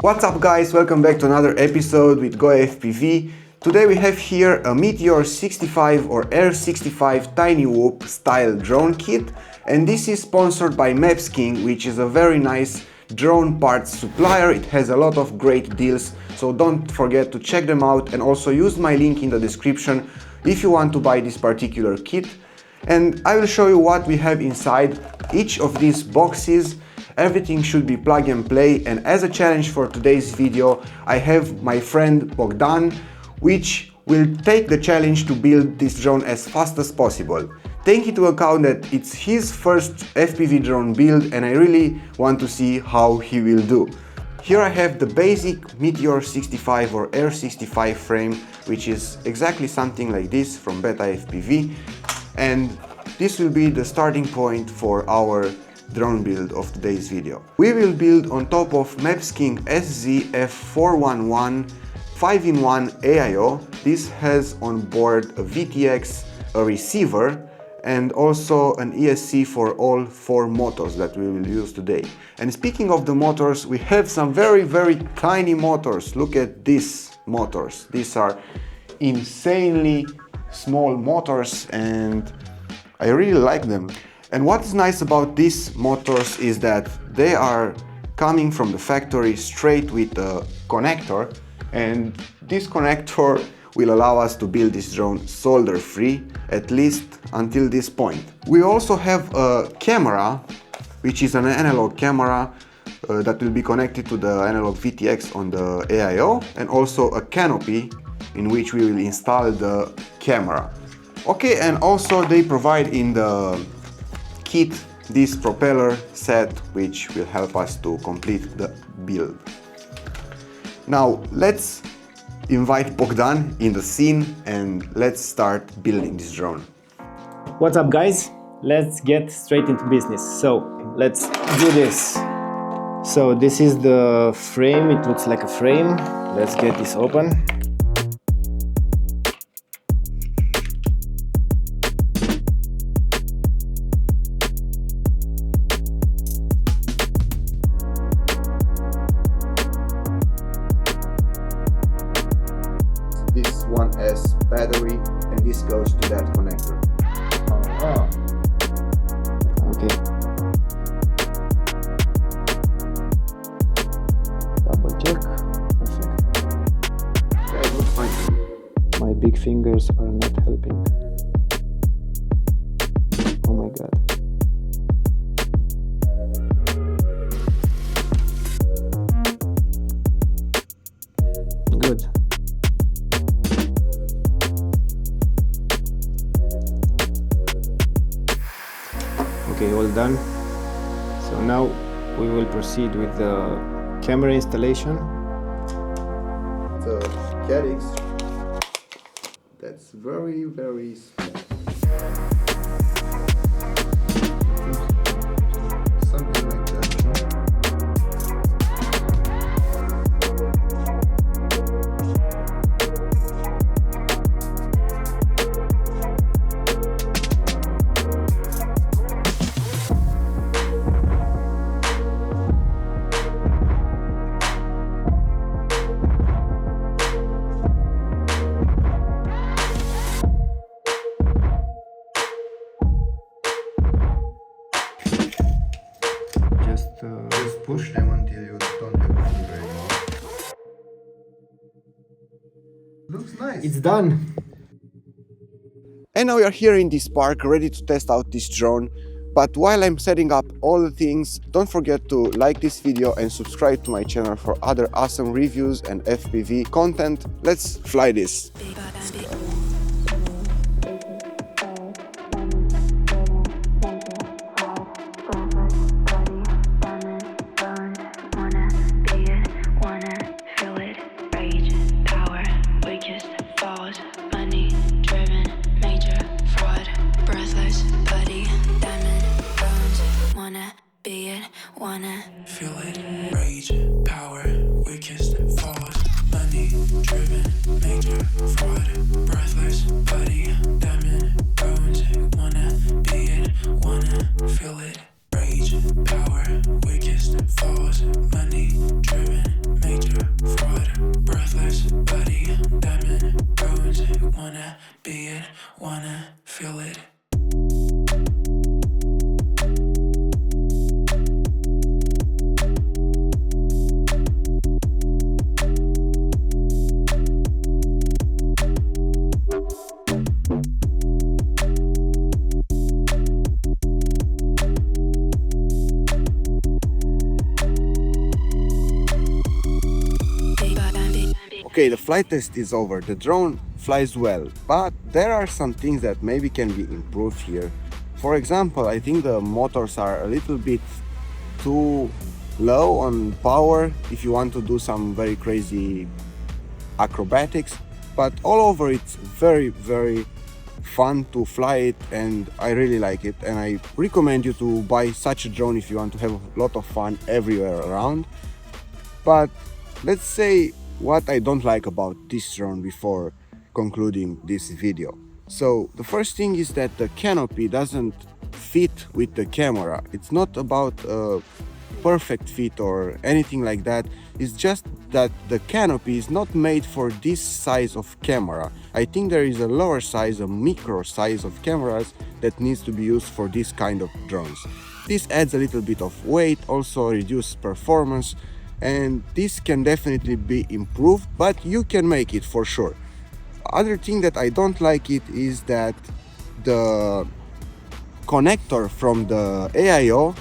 What's up guys, welcome back to another episode with Go FPV. Today we have here a Meteor65 or Air65 Tiny Whoop style drone kit, and this is sponsored by MEPSKING, which is a very nice drone parts supplier. It has a lot of great deals, so don't forget to check them out, and also use my link in the description if you want to buy this particular kit. And I will show you what we have inside each of these boxes. Everything should be plug and play, and as a challenge for today's video I have my friend Bogdan, which will take the challenge to build this drone as fast as possible. Take into account that it's his first FPV drone build and I really want to see how he will do. Here I have the basic Meteor65 or Air65 frame, which is exactly something like this from Beta FPV, and this will be the starting point for our drone build of today's video. We will build on top of MEPSKING SZF411 5-in-1 AIO. This has on board a VTX, a receiver, and also an ESC for all 4 motors that we will use today. And speaking of the motors, we have some very tiny motors. Look at these motors. These are insanely small motors and I really like them. And what's nice about these motors is that they are coming from the factory straight with a connector, and this connector will allow us to build this drone solder free, at least until this point. We also have a camera, which is an analog camera that will be connected to the analog VTX on the AIO, and also a canopy in which we will install the camera. Okay, and also they provide in the kit this propeller set, which will help us to complete the build. Now let's invite Bogdan in the scene and let's start building this drone. What's up guys? Let's get straight into business. So let's do this. So this is the frame. It looks like a frame. Let's get this open. This one has battery and this goes to that connector. Okay. Double check. Perfect. Yeah, it looks fine. My big fingers are not helping. Oh my god. Good. Okay, all done. So now we will proceed with the camera installation. The calyx, that's very small. Something like that. Just push them until you don't have a finger anymore. Looks nice. It's done. And now we are here in this park ready to test out this drone. But while I'm setting up all the things, don't forget to like this video and subscribe to my channel for other awesome reviews and FPV content. Let's fly this. Wanna feel it, rage, power, weakest, false, money, driven, major, fraud, it, wanna feel it. Okay, the flight test is over. The drone flies well, but there are some things that maybe can be improved here. For example, I think the motors are a little bit too low on power if you want to do some very crazy acrobatics, but all over it's very fun to fly it, and I really like it, and I recommend you to buy such a drone if you want to have a lot of fun everywhere around. But let's say what I don't like about this drone before concluding this video. So the first thing is that the canopy doesn't fit with the camera. It's not about a perfect fit or anything like that. It's just that the canopy is not made for this size of camera. I think there is a lower size, a micro size of cameras that needs to be used for this kind of drones. This adds a little bit of weight, also reduces performance, and this can definitely be improved, but you can make it for sure. Other thing that I don't like it is that the connector from the AIO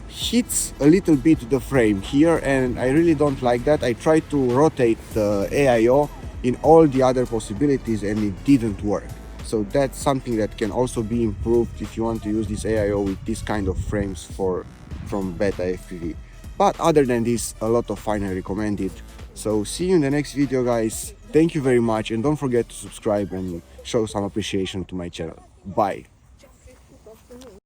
hits a little bit the frame here, and I really don't like that. I tried to rotate the AIO in all the other possibilities and it didn't work. So that's something that can also be improved if you want to use this AIO with this kind of frames from Beta FPV. But other than this, a lot of fun, I recommend it. So see you in the next video, guys. Thank you very much, and don't forget to subscribe and show some appreciation to my channel. Bye.